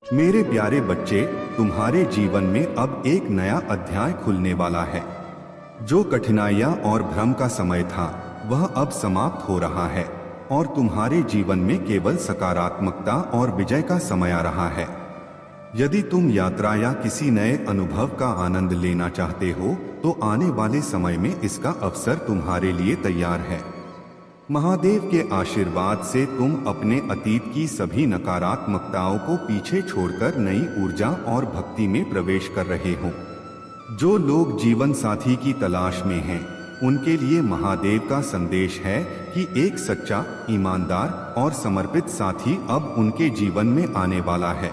मेरे प्यारे बच्चे, तुम्हारे जीवन में अब एक नया अध्याय खुलने वाला है। जो कठिनाइयां और भ्रम का समय था, वह अब समाप्त हो रहा है और तुम्हारे जीवन में केवल सकारात्मकता और विजय का समय आ रहा है। यदि तुम यात्रा या किसी नए अनुभव का आनंद लेना चाहते हो, तो आने वाले समय में इसका अवसर तुम्हारे लिए तैयार है। महादेव के आशीर्वाद से तुम अपने अतीत की सभी नकारात्मकताओं को पीछे छोड़कर नई ऊर्जा और भक्ति में प्रवेश कर रहे हो। जो लोग जीवन साथी की तलाश में हैं, उनके लिए महादेव का संदेश है कि एक सच्चा, ईमानदार और समर्पित साथी अब उनके जीवन में आने वाला है।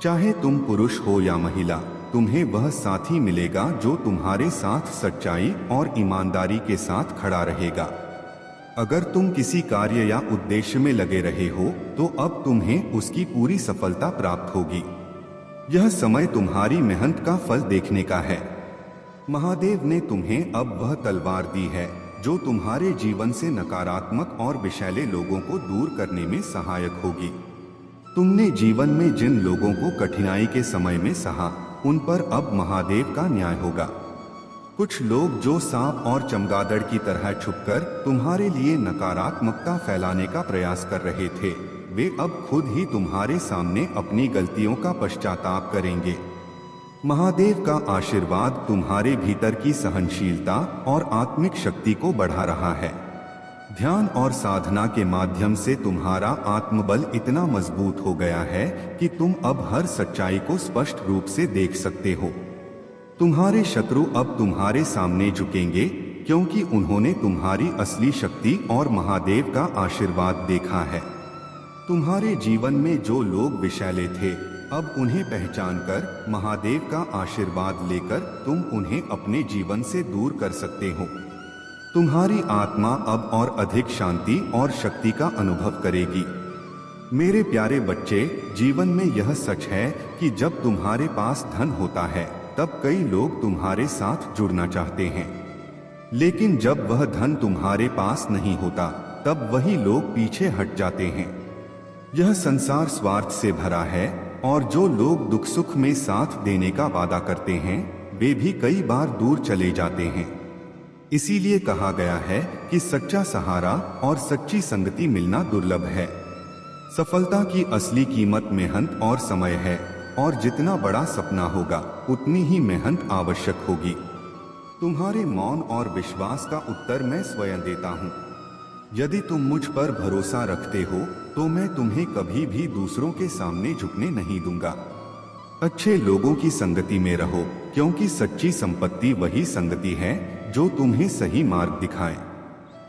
चाहे तुम पुरुष हो या महिला, तुम्हें वह साथी मिलेगा जो तुम्हारे साथ सच्चाई और ईमानदारी के साथ खड़ा रहेगा। अगर तुम किसी कार्य या उद्देश्य में लगे रहे हो, तो अब तुम्हें उसकी पूरी सफलता प्राप्त होगी। यह समय तुम्हारी मेहनत का फल देखने का है। महादेव ने तुम्हें अब वह तलवार दी है जो तुम्हारे जीवन से नकारात्मक और विषैले लोगों को दूर करने में सहायक होगी। तुमने जीवन में जिन लोगों को कठिनाई के समय में सहा, उन पर अब महादेव का न्याय होगा। कुछ लोग जो सांप और चमगादड़ की तरह छुपकर तुम्हारे लिए नकारात्मकता फैलाने का प्रयास कर रहे थे, वे अब खुद ही तुम्हारे सामने अपनी गलतियों का पश्चाताप करेंगे। महादेव का आशीर्वाद तुम्हारे भीतर की सहनशीलता और आत्मिक शक्ति को बढ़ा रहा है। ध्यान और साधना के माध्यम से तुम्हारा आत्मबल इतना मजबूत हो गया है कि तुम अब हर सच्चाई को स्पष्ट रूप से देख सकते हो। तुम्हारे शत्रु अब तुम्हारे सामने झुकेंगे, क्योंकि उन्होंने तुम्हारी असली शक्ति और महादेव का आशीर्वाद देखा है। तुम्हारे जीवन में जो लोग विषैले थे, अब उन्हें पहचानकर महादेव का आशीर्वाद लेकर तुम उन्हें अपने जीवन से दूर कर सकते हो। तुम्हारी आत्मा अब और अधिक शांति और शक्ति का अनुभव करेगी। मेरे प्यारे बच्चे, जीवन में यह सच है कि जब तुम्हारे पास धन होता है, तब कई लोग तुम्हारे साथ जुड़ना चाहते हैं, लेकिन जब वह धन तुम्हारे पास नहीं होता, तब वही लोग पीछे हट जाते हैं। यह संसार स्वार्थ से भरा है और जो लोग दुख सुख में साथ देने का वादा करते हैं, वे भी कई बार दूर चले जाते हैं। इसीलिए कहा गया है कि सच्चा सहारा और सच्ची संगति मिलना दुर्लभ है। सफलता की असली कीमत मेहनत और समय है, और जितना बड़ा सपना होगा, उतनी ही मेहनत आवश्यक होगी। तुम्हारे मौन और विश्वास का उत्तर मैं स्वयं देता हूँ। यदि तुम मुझ पर भरोसा रखते हो, तो मैं तुम्हें कभी भी दूसरों के सामने झुकने नहीं दूंगा। अच्छे लोगों की संगति में रहो, क्योंकि सच्ची संपत्ति वही संगति है जो तुम्हें सही मार्ग दिखाए।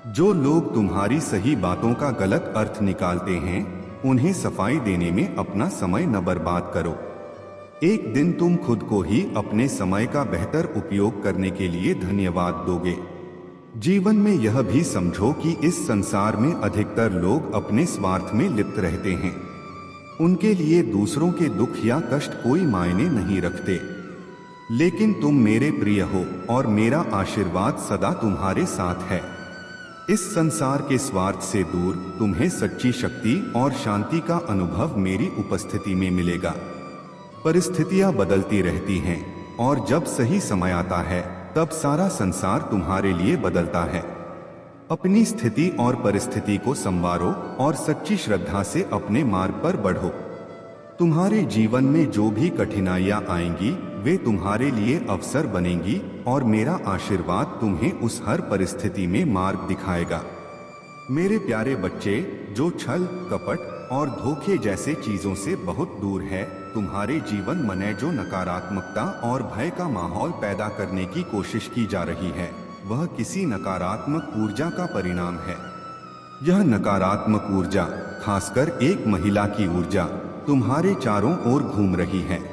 जो लोग तुम्हारी सही बातों का गलत अर्थ निकालते हैं, उन्हें सफाई देने में अपना समय न बर्बाद करो। एक दिन तुम खुद को ही अपने समय का बेहतर उपयोग करने के लिए धन्यवाद दोगे। जीवन में यह भी समझो कि इस संसार में अधिकतर लोग अपने स्वार्थ में लिप्त रहते हैं। उनके लिए दूसरों के दुख या कष्ट कोई मायने नहीं रखते। लेकिन तुम मेरे प्रिय हो और मेरा आशीर्वाद सदा तुम्हारे साथ है। इस संसार के स्वार्थ से दूर तुम्हें सच्ची शक्ति और शांति का अनुभव मेरी उपस्थिति में मिलेगा। परिस्थितियां बदलती रहती हैं, और जब सही समय आता है, तब सारा संसार तुम्हारे लिए बदलता है। अपनी स्थिति और परिस्थिति को संवारो और सच्ची श्रद्धा से अपने मार्ग पर बढ़ो। तुम्हारे जीवन में जो भी कठिनाइयां आएंगी, वे तुम्हारे लिए अवसर बनेंगी, और मेरा आशीर्वाद तुम्हें उस हर परिस्थिति में मार्ग दिखाएगा। मेरे प्यारे बच्चे, जो छल, कपट और धोखे जैसे चीजों से बहुत दूर है, तुम्हारे जीवन में जो नकारात्मकता और भय का माहौल पैदा करने की कोशिश की जा रही है, वह किसी नकारात्मक ऊर्जा का परिणाम है। यह नकारात्मक ऊर्जा, खासकर एक महिला की ऊर्जा, तुम्हारे चारों ओर घूम रही है।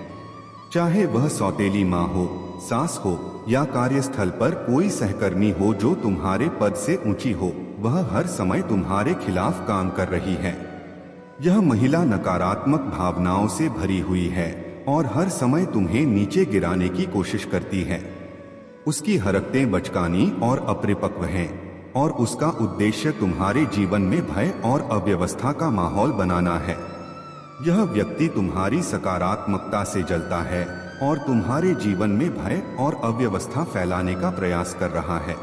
चाहे वह सौतेली माँ हो, सास हो, या कार्यस्थल पर कोई सहकर्मी हो जो तुम्हारे पद से ऊंची हो, वह हर समय तुम्हारे खिलाफ काम कर रही है। यह महिला नकारात्मक भावनाओं से भरी हुई है और हर समय तुम्हें नीचे गिराने की कोशिश करती है। उसकी हरकतें बचकानी और अपरिपक्व हैं, और उसका उद्देश्य तुम्हारे जीवन में भय और अव्यवस्था का माहौल बनाना है। यह व्यक्ति तुम्हारी सकारात्मकता से जलता है और तुम्हारे जीवन में भय और अव्यवस्था फैलाने का प्रयास कर रहा है।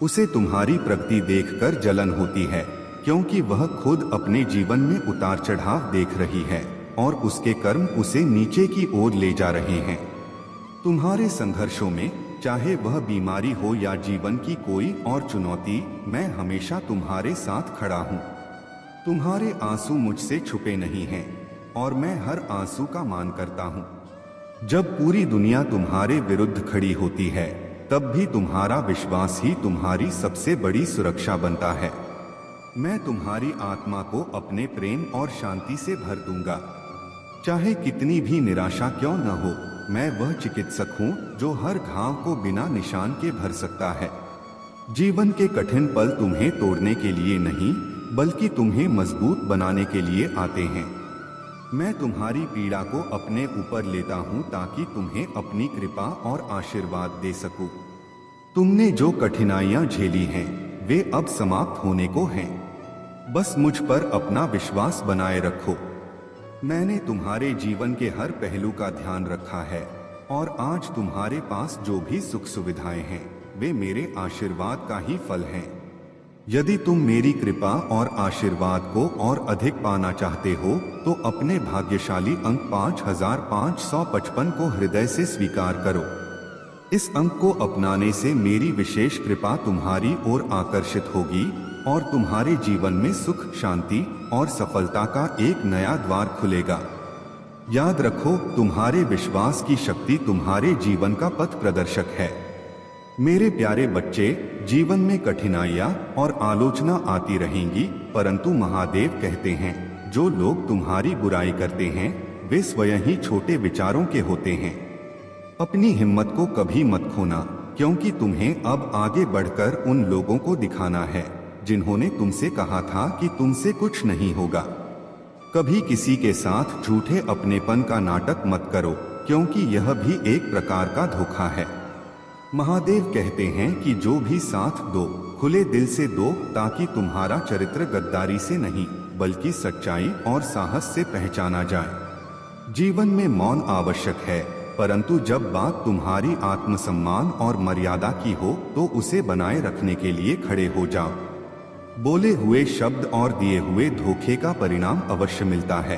उसे तुम्हारी प्रगति देखकर जलन होती है, क्योंकि वह खुद अपने जीवन में उतार चढ़ाव देख रही है और उसके कर्म उसे नीचे की ओर ले जा रहे हैं। तुम्हारे संघर्षों में, चाहे वह बीमारी हो या जीवन की कोई और चुनौती, मैं हमेशा तुम्हारे साथ खड़ा हूँ। तुम्हारे आंसू मुझसे छुपे नहीं हैं और मैं हर आंसू का मान करता हूँ। जब पूरी दुनिया तुम्हारे विरुद्ध खड़ी होती है, तब भी तुम्हारा विश्वास ही तुम्हारी सबसे बड़ी सुरक्षा बनता है। मैं तुम्हारी आत्मा को अपने प्रेम और शांति से भर दूंगा। चाहे कितनी भी निराशा क्यों न हो, मैं वह चिकित्सक हूँ जो हर घाव को बिना निशान के भर सकता है। जीवन के कठिन पल तुम्हें तोड़ने के लिए नहीं, बल्कि तुम्हें मजबूत बनाने के लिए आते हैं। मैं तुम्हारी पीड़ा को अपने ऊपर लेता हूँ ताकि तुम्हें अपनी कृपा और आशीर्वाद दे सकूं। तुमने जो कठिनाइयाँ झेली हैं, वे अब समाप्त होने को हैं। बस मुझ पर अपना विश्वास बनाए रखो। मैंने तुम्हारे जीवन के हर पहलू का ध्यान रखा है और आज तुम्हारे पास जो भी सुख सुविधाएं हैं, वे मेरे आशीर्वाद का ही फल हैं। यदि तुम मेरी कृपा और आशीर्वाद को और अधिक पाना चाहते हो, तो अपने भाग्यशाली अंक 5555 को हृदय से स्वीकार करो। इस अंक को अपनाने से मेरी विशेष कृपा तुम्हारी ओर आकर्षित होगी और तुम्हारे जीवन में सुख, शांति और सफलता का एक नया द्वार खुलेगा। याद रखो, तुम्हारे विश्वास की शक्ति तुम्हारे जीवन का पथ प्रदर्शक है। मेरे प्यारे बच्चे, जीवन में कठिनाइयाँ और आलोचना आती रहेंगी, परंतु महादेव कहते हैं, जो लोग तुम्हारी बुराई करते हैं, वे स्वयं ही छोटे विचारों के होते हैं। अपनी हिम्मत को कभी मत खोना, क्योंकि तुम्हें अब आगे बढ़कर उन लोगों को दिखाना है जिन्होंने तुमसे कहा था कि तुमसे कुछ नहीं होगा। कभी किसी के साथ झूठे अपनेपन का नाटक मत करो, क्योंकि यह भी एक प्रकार का धोखा है। महादेव कहते हैं कि जो भी साथ दो, खुले दिल से दो, ताकि तुम्हारा चरित्र गद्दारी से नहीं, बल्कि सच्चाई और साहस से पहचाना जाए। जीवन में मौन आवश्यक है, परंतु जब बात तुम्हारी आत्मसम्मान और मर्यादा की हो, तो उसे बनाए रखने के लिए खड़े हो जाओ। बोले हुए शब्द और दिए हुए धोखे का परिणाम अवश्य मिलता है।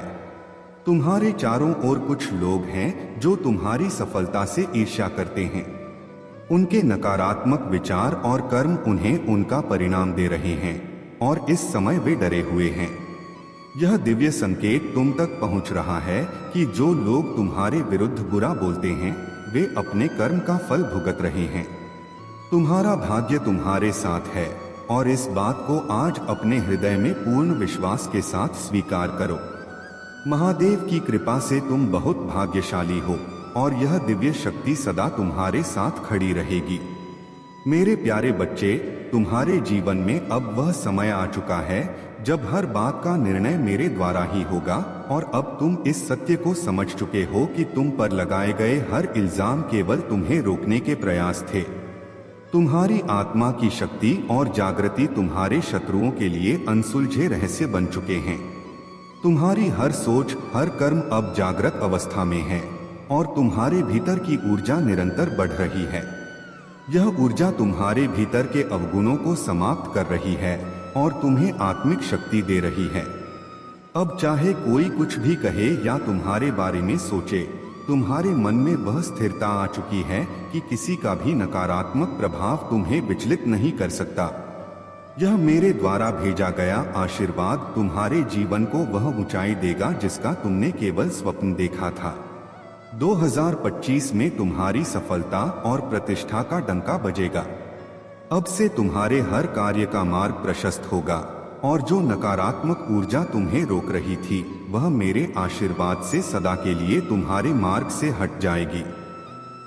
तुम्हारे चारों ओर कुछ लोग हैं जो तुम्हारी सफलता से ईर्ष्या करते हैं। उनके नकारात्मक विचार और कर्म उन्हें उनका परिणाम दे रहे हैं और इस समय वे डरे हुए हैं। यह दिव्य संकेत तुम तक पहुंच रहा है कि जो लोग तुम्हारे विरुद्ध बुरा बोलते हैं, वे अपने कर्म का फल भुगत रहे हैं। तुम्हारा भाग्य तुम्हारे साथ है और इस बात को आज अपने हृदय में पूर्ण विश्वास के साथ स्वीकार करो। महादेव की कृपा से तुम बहुत भाग्यशाली हो और यह दिव्य शक्ति सदा तुम्हारे साथ खड़ी रहेगी। मेरे प्यारे बच्चे, तुम्हारे जीवन में अब वह समय आ चुका है जब हर बात का निर्णय मेरे द्वारा ही होगा और अब तुम इस सत्य को समझ चुके हो कि तुम पर लगाए गए हर इल्जाम केवल तुम्हें रोकने के प्रयास थे। तुम्हारी आत्मा की शक्ति और जागृति तुम्हारे शत्रुओं के लिए अनसुलझे रहस्य बन चुके हैं। तुम्हारी हर सोच, हर कर्म अब जागृत अवस्था में है और तुम्हारे भीतर की ऊर्जा निरंतर बढ़ रही है। यह ऊर्जा तुम्हारे भीतर के अवगुणों को समाप्त कर रही है और तुम्हें आत्मिक शक्ति दे रही है। अब चाहे कोई कुछ भी कहे या तुम्हारे बारे में सोचे, तुम्हारे मन में वह स्थिरता आ चुकी है कि किसी का भी नकारात्मक प्रभाव तुम्हें विचलित नहीं कर सकता। यह मेरे द्वारा भेजा गया आशीर्वाद तुम्हारे जीवन को वह ऊंचाई देगा जिसका तुमने केवल स्वप्न देखा था। 2025 में तुम्हारी सफलता और प्रतिष्ठा का डंका बजेगा। अब से तुम्हारे हर कार्य का मार्ग प्रशस्त होगा और जो नकारात्मक ऊर्जा तुम्हें रोक रही थी, वह मेरे आशीर्वाद से सदा के लिए तुम्हारे मार्ग से हट जाएगी।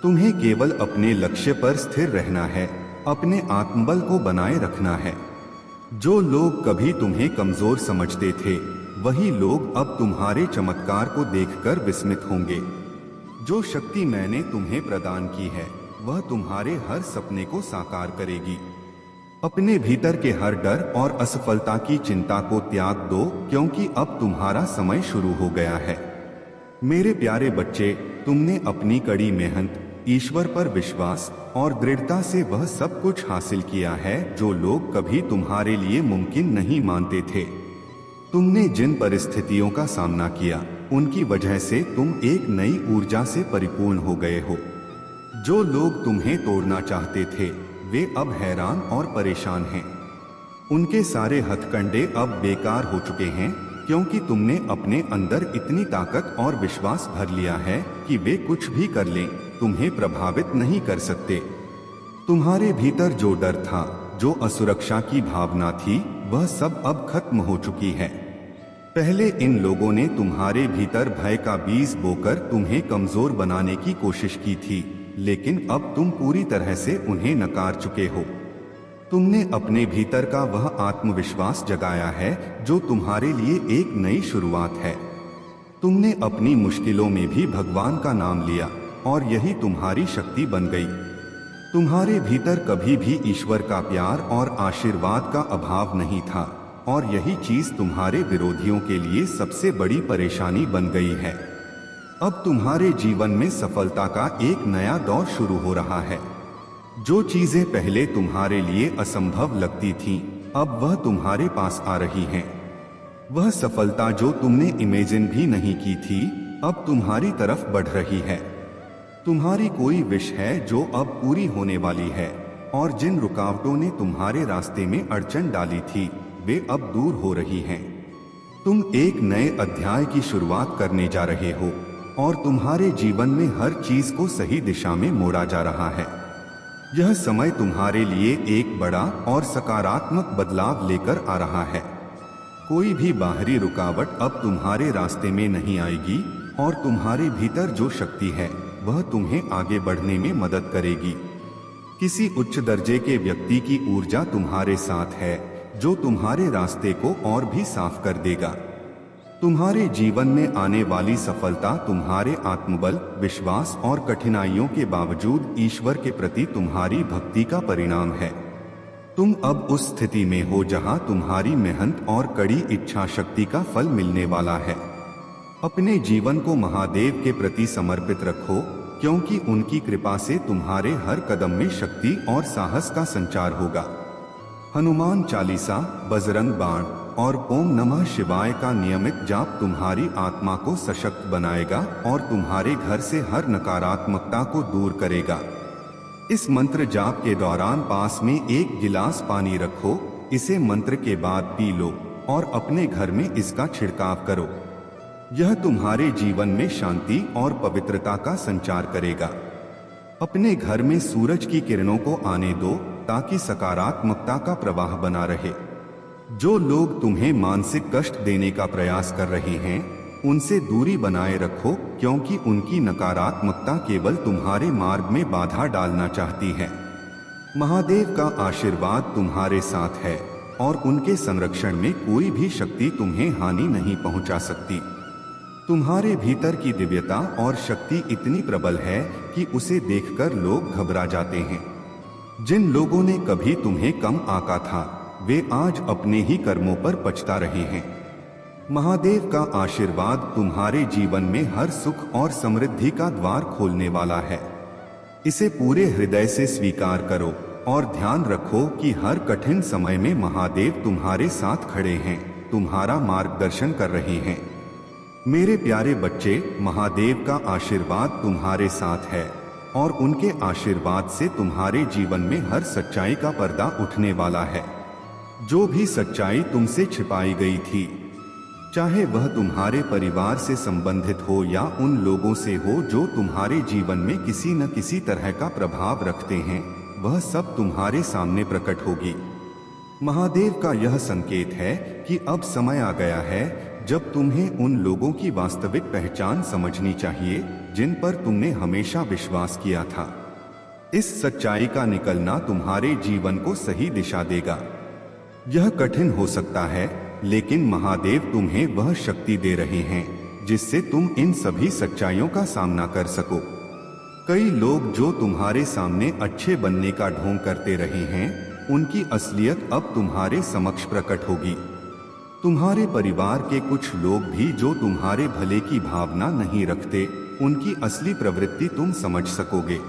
तुम्हें केवल अपने लक्ष्य पर स्थिर रहना है, अपने आत्मबल को बनाए रखना है। जो लोग कभी तुम्हें कमजोर समझते थे, वही लोग अब तुम्हारे चमत्कार को देखकर विस्मित होंगे। जो शक्ति मैंने तुम्हें प्रदान की है, वह तुम्हारे हर सपने को साकार करेगी। अपने भीतर के हर डर और असफलता की चिंता को त्याग दो, क्योंकि अब तुम्हारा समय शुरू हो गया है। मेरे प्यारे बच्चे, तुमने अपनी कड़ी मेहनत, ईश्वर पर विश्वास और दृढ़ता से वह सब कुछ हासिल किया है जो लोग कभी तुम्हारे लिए मुमकिन नहीं मानते थे। तुमने जिन परिस्थितियों का सामना किया, उनकी वजह से तुम एक नई ऊर्जा से परिपूर्ण हो गए हो। जो लोग तुम्हें तोड़ना चाहते थे, वे अब हैरान और परेशान हैं। उनके सारे हथकंडे अब बेकार हो चुके हैं, क्योंकि तुमने अपने अंदर इतनी ताकत और विश्वास भर लिया है कि वे कुछ भी कर लें, तुम्हें प्रभावित नहीं कर सकते। तुम्हारे भीतर जो डर था, जो असुरक्षा की भावना थी, वह सब अब खत्म हो चुकी है। पहले इन लोगों ने तुम्हारे भीतर भय का बीज बोकर तुम्हें कमजोर बनाने की कोशिश की थी, लेकिन अब तुम पूरी तरह से उन्हें नकार चुके हो। तुमने अपने भीतर का वह आत्मविश्वास जगाया है जो तुम्हारे लिए एक नई शुरुआत है। तुमने अपनी मुश्किलों में भी भगवान का नाम लिया और यही तुम्हारी शक्ति बन गई। तुम्हारे भीतर कभी भी ईश्वर का प्यार और आशीर्वाद का अभाव नहीं था, और यही चीज तुम्हारे विरोधियों के लिए सबसे बड़ी परेशानी बन गई है। अब तुम्हारे जीवन में सफलता का एक नया दौर शुरू हो रहा है। जो चीजें पहले तुम्हारे लिए असंभव लगती थीं, अब वह तुम्हारे पास आ रही हैं। वह सफलता जो तुमने इमेजिन भी नहीं की थी, अब तुम्हारी तरफ बढ़ रही है। तुम्हारी कोई विश है जो अब पूरी होने वाली है, और जिन रुकावटों ने तुम्हारे रास्ते में अड़चन डाली थी, वे अब दूर हो रही हैं। तुम एक नए अध्याय की शुरुआत करने जा रहे हो, और तुम्हारे जीवन में हर चीज को सही दिशा में मोड़ा जा रहा है। यह समय तुम्हारे लिए एक बड़ा और सकारात्मक बदलाव लेकर आ रहा है। कोई भी बाहरी रुकावट अब तुम्हारे रास्ते में नहीं आएगी, और तुम्हारे भीतर जो शक्ति है, वह तुम्हें आगे बढ़ने में मदद करेगी। किसी उच्च दर्जे के व्यक्ति की ऊर्जा तुम्हारे साथ है, जो तुम्हारे रास्ते को और भी साफ कर देगा। तुम्हारे जीवन में आने वाली सफलता तुम्हारे आत्मबल, विश्वास और कठिनाइयों के बावजूद ईश्वर के प्रति तुम्हारी भक्ति का परिणाम है। तुम अब उस स्थिति में हो जहां तुम्हारी मेहनत और कड़ी इच्छा शक्ति का फल मिलने वाला है। अपने जीवन को महादेव के प्रति समर्पित रखो, क्योंकि उनकी कृपा से तुम्हारे हर कदम में शक्ति और साहस का संचार होगा। हनुमान चालीसा, बजरंग बाण और ओम नमः शिवाय का नियमित जाप तुम्हारी आत्मा को सशक्त बनाएगा और तुम्हारे घर से हर नकारात्मकता को दूर करेगा। इस मंत्र जाप के दौरान पास में एक गिलास पानी रखो, इसे मंत्र के बाद पी लो और अपने घर में इसका छिड़काव करो। यह तुम्हारे जीवन में शांति और पवित्रता का संचार करेगा। अपने घर में सूरज की किरणों को आने दो, ताकि सकारात्मकता का प्रवाह बना रहे। जो लोग तुम्हें मानसिक कष्ट देने का प्रयास कर रहे हैं, उनसे दूरी बनाए रखो, क्योंकि उनकी नकारात्मकता केवल तुम्हारे मार्ग में बाधा डालना चाहती है। महादेव का आशीर्वाद तुम्हारे साथ है, और उनके संरक्षण में कोई भी शक्ति तुम्हें हानि नहीं पहुंचा सकती। तुम्हारे भीतर की दिव्यता और शक्ति इतनी प्रबल है कि उसे देखकर लोग घबरा जाते हैं। जिन लोगों ने कभी तुम्हें कम आंका था, वे आज अपने ही कर्मों पर पछता रहे हैं। महादेव का आशीर्वाद तुम्हारे जीवन में हर सुख और समृद्धि का द्वार खोलने वाला है। इसे पूरे हृदय से स्वीकार करो और ध्यान रखो कि हर कठिन समय में महादेव तुम्हारे साथ खड़े हैं, तुम्हारा मार्गदर्शन कर रहे हैं। मेरे प्यारे बच्चे, महादेव का आशीर्वाद तुम्हारे साथ है, और उनके आशीर्वाद से तुम्हारे जीवन में हर सच्चाई का पर्दा उठने वाला है। जो भी सच्चाई तुमसे छिपाई गई थी, चाहे वह तुम्हारे परिवार से संबंधित हो या उन लोगों से हो जो तुम्हारे जीवन में किसी न किसी तरह का प्रभाव रखते हैं, वह सब तुम्हारे सामने प्रकट होगी। महादेव का यह संकेत है कि अब समय आ गया है जब तुम्हें उन लोगों की वास्तविक पहचान समझनी चाहिए जिन पर तुमने हमेशा विश्वास किया था। इस सच्चाई का निकलना तुम्हारे जीवन को सही दिशा देगा। यह कठिन हो सकता है, लेकिन महादेव तुम्हें वह शक्ति दे रहे हैं जिससे तुम इन सभी सच्चाइयों का सामना कर सको। कई लोग जो तुम्हारे सामने अच्छे बनने का ढोंग करते रहे हैं, उनकी असलियत अब तुम्हारे समक्ष प्रकट होगी। तुम्हारे परिवार के कुछ लोग भी जो तुम्हारे भले की भावना नहीं रखते, उनकी असली प्रवृत्ति तुम समझ सकोगे।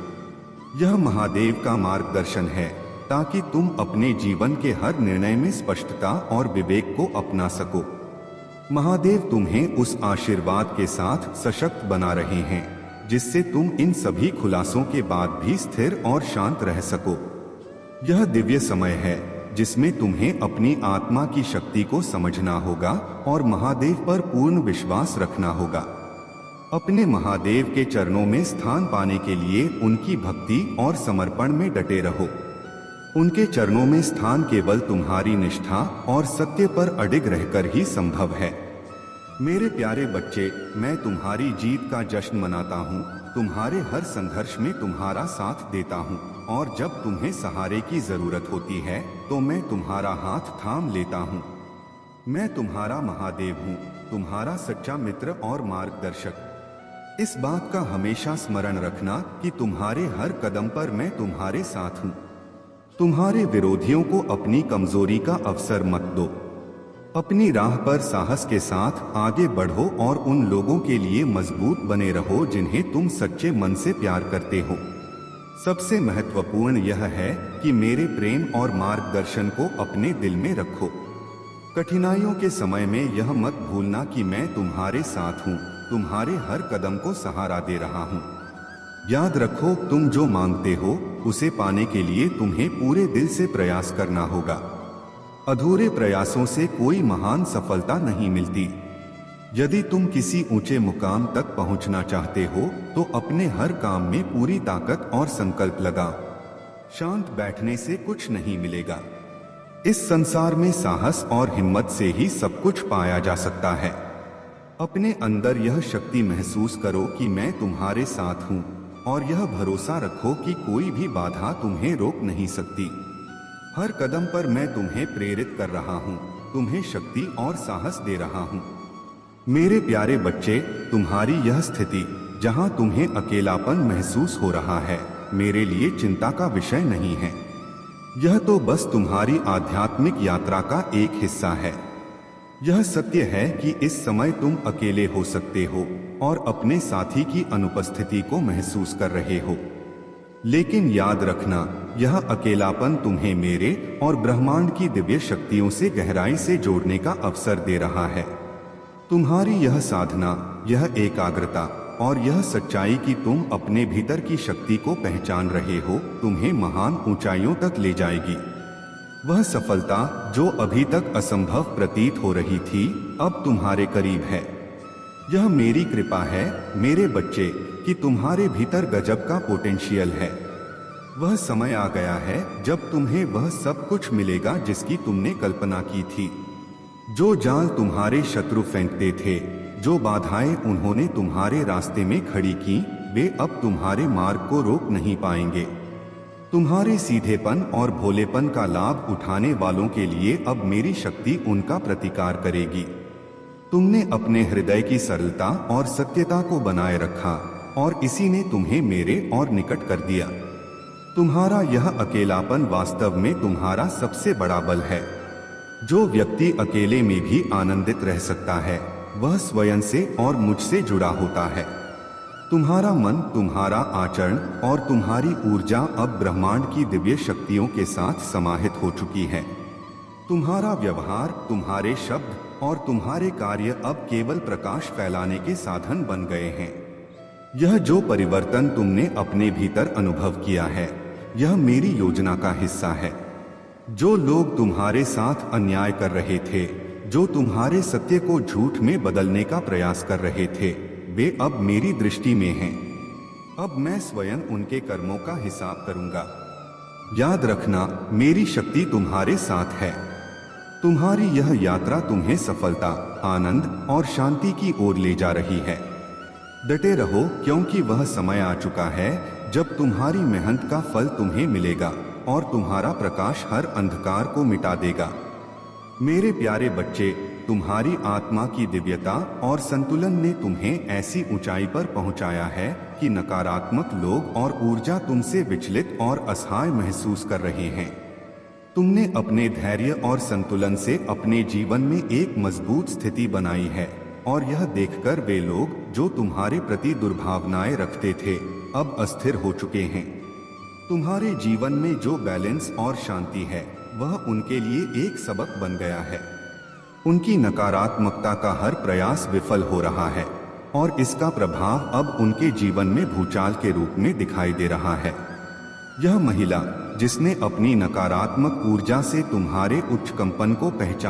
यह महादेव का मार्गदर्शन है ताकि तुम अपने जीवन के हर निर्णय में स्पष्टता और विवेक को अपना सको। महादेव तुम्हें उस आशीर्वाद के साथ सशक्त बना रहे हैं जिससे तुम इन सभी खुलासों के बाद भी स्थिर और शांत रह सको। यह दिव्य समय है जिसमें तुम्हें अपनी आत्मा की शक्ति को समझना होगा और महादेव पर पूर्ण विश्वास रखना होगा। अपने महादेव के चरणों में स्थान पाने के लिए उनकी भक्ति और समर्पण में डटे रहो। उनके चरणों में स्थान केवल तुम्हारी निष्ठा और सत्य पर अडिग रहकर ही संभव है। मेरे प्यारे बच्चे, मैं तुम्हारी जीत का जश्न मनाता हूँ, तुम्हारे हर संघर्ष में तुम्हारा साथ देता हूँ और जब तुम्हें सहारे की जरूरत होती है तो मैं तुम्हारा हाथ थाम लेता हूँ। मैं तुम्हारा महादेव हूँ, तुम्हारा सच्चा मित्र और मार्गदर्शक। इस बात का हमेशा स्मरण रखना कि तुम्हारे हर कदम पर मैं तुम्हारे साथ हूँ। तुम्हारे विरोधियों को अपनी कमजोरी का अवसर मत दो। अपनी राह पर साहस के साथ आगे बढ़ो और उन लोगों के लिए मजबूत बने रहो जिन्हें तुम सच्चे मन से प्यार करते हो। सबसे महत्वपूर्ण यह है कि मेरे प्रेम और मार्गदर्शन को अपने दिल में रखो। कठिनाइयों के समय में यह मत भूलना कि मैं तुम्हारे साथ हूँ, तुम्हारे हर कदम को सहारा दे रहा हूँ। याद रखो, तुम जो मांगते हो उसे पाने के लिए तुम्हें पूरे दिल से प्रयास करना होगा। अधूरे प्रयासों से कोई महान सफलता नहीं मिलती। यदि तुम किसी ऊंचे मुकाम तक पहुंचना चाहते हो तो अपने हर काम में पूरी ताकत और संकल्प लगाओ। शांत बैठने से कुछ नहीं मिलेगा। इस संसार में साहस और हिम्मत से ही सब कुछ पाया जा सकता है। अपने अंदर यह शक्ति महसूस करो कि मैं तुम्हारे साथ हूँ और यह भरोसा रखो कि कोई भी बाधा तुम्हें रोक नहीं सकती। हर कदम पर मैं तुम्हें प्रेरित कर रहा हूँ, तुम्हें शक्ति और साहस दे रहा हूँ। मेरे प्यारे बच्चे, तुम्हारी यह स्थिति जहाँ तुम्हें अकेलापन महसूस हो रहा है, मेरे लिए चिंता का विषय नहीं है। यह तो बस तुम्हारी आध्यात्मिक यात्रा का एक हिस्सा है। यह सत्य है कि इस समय तुम अकेले हो सकते हो और अपने साथी की अनुपस्थिति को महसूस कर रहे हो। लेकिन याद रखना, यह अकेलापन तुम्हें मेरे और ब्रह्मांड की दिव्य शक्तियों से गहराई से जोड़ने का अवसर दे रहा है। तुम्हारी यह साधना, यह एकाग्रता और यह सच्चाई कि तुम अपने भीतर की शक्ति को पहचान रहे हो, तुम्हें महान ऊंचाइयों तक ले जाएगी। वह सफलता जो अभी तक असंभव प्रतीत हो रही थी, अब तुम्हारे करीब है। यह मेरी कृपा है मेरे बच्चे कि तुम्हारे भीतर गजब का पोटेंशियल है। वह समय आ गया है जब तुम्हें वह सब कुछ मिलेगा जिसकी तुमने कल्पना की थी। जो जाल तुम्हारे शत्रु फेंकते थे, जो बाधाएं उन्होंने तुम्हारे रास्ते में खड़ी की, वे अब तुम्हारे मार्ग को रोक नहीं पाएंगे। तुम्हारे सीधेपन और भोलेपन का लाभ उठाने वालों के लिए अब मेरी शक्ति उनका प्रतिकार करेगी। तुमने अपने हृदय की सरलता और सत्यता को बनाए रखा और इसी ने तुम्हें मेरे और निकट कर दिया। तुम्हारा यह अकेलापन वास्तव में तुम्हारा सबसे बड़ा बल है। जो व्यक्ति अकेले में भी आनंदित रह सकता है, वह स्वयं से और मुझसे जुड़ा होता है। तुम्हारा मन, तुम्हारा आचरण और तुम्हारी ऊर्जा अब ब्रह्मांड की दिव्य शक्तियों के साथ समाहित हो चुकी है। तुम्हारा व्यवहार, तुम्हारे शब्द और तुम्हारे कार्य अब केवल प्रकाश फैलाने के साधन बन गए हैं। यह जो परिवर्तन तुमने अपने भीतर अनुभव किया है, यह मेरी योजना का हिस्सा है। जो लोग तुम्हारे साथ अन्याय कर रहे थे, जो तुम्हारे सत्य को झूठ में बदलने का प्रयास कर रहे थे, वे अब मेरी दृष्टि में हैं। अब मैं स्वयं उनके कर्मों का हिसाब करूंगा। याद रखना, मेरी शक्ति तुम्हारे साथ है। तुम्हारी यह यात्रा तुम्हें सफलता, आनंद और शांति की ओर ले जा रही है। डटे रहो, क्योंकि वह समय आ चुका है जब तुम्हारी मेहनत का फल तुम्हें मिलेगा और तुम्हारा प्रकाश हर अंधकार को मिटा देगा। मेरे प्यारे बच्चे, तुम्हारी आत्मा की दिव्यता और संतुलन ने तुम्हें ऐसी ऊंचाई पर पहुंचाया है कि नकारात्मक लोग और ऊर्जा तुमसे विचलित और असहाय महसूस कर रहे हैं। तुमने अपने धैर्य और संतुलन से अपने जीवन में एक मजबूत स्थिति बनाई है, और यह देखकर वे लोग जो तुम्हारे प्रति दुर्भावनाएं रखते थे अब अस्थिर हो चुके हैं। तुम्हारे जीवन में जो बैलेंस और शांति है वह उनके लिए एक सबक बन गया है। उनकी नकारात्मकता का हर प्रयास विफल हो रहा है और इसका प्रभाव अब उनके जीवन में भूचाल के रूप में दिखाई दे रहा है। यह महिला जिसने अपनी नकारात्मक ऊर्जा से तुम्हारे उच्च कंपन को पहचाना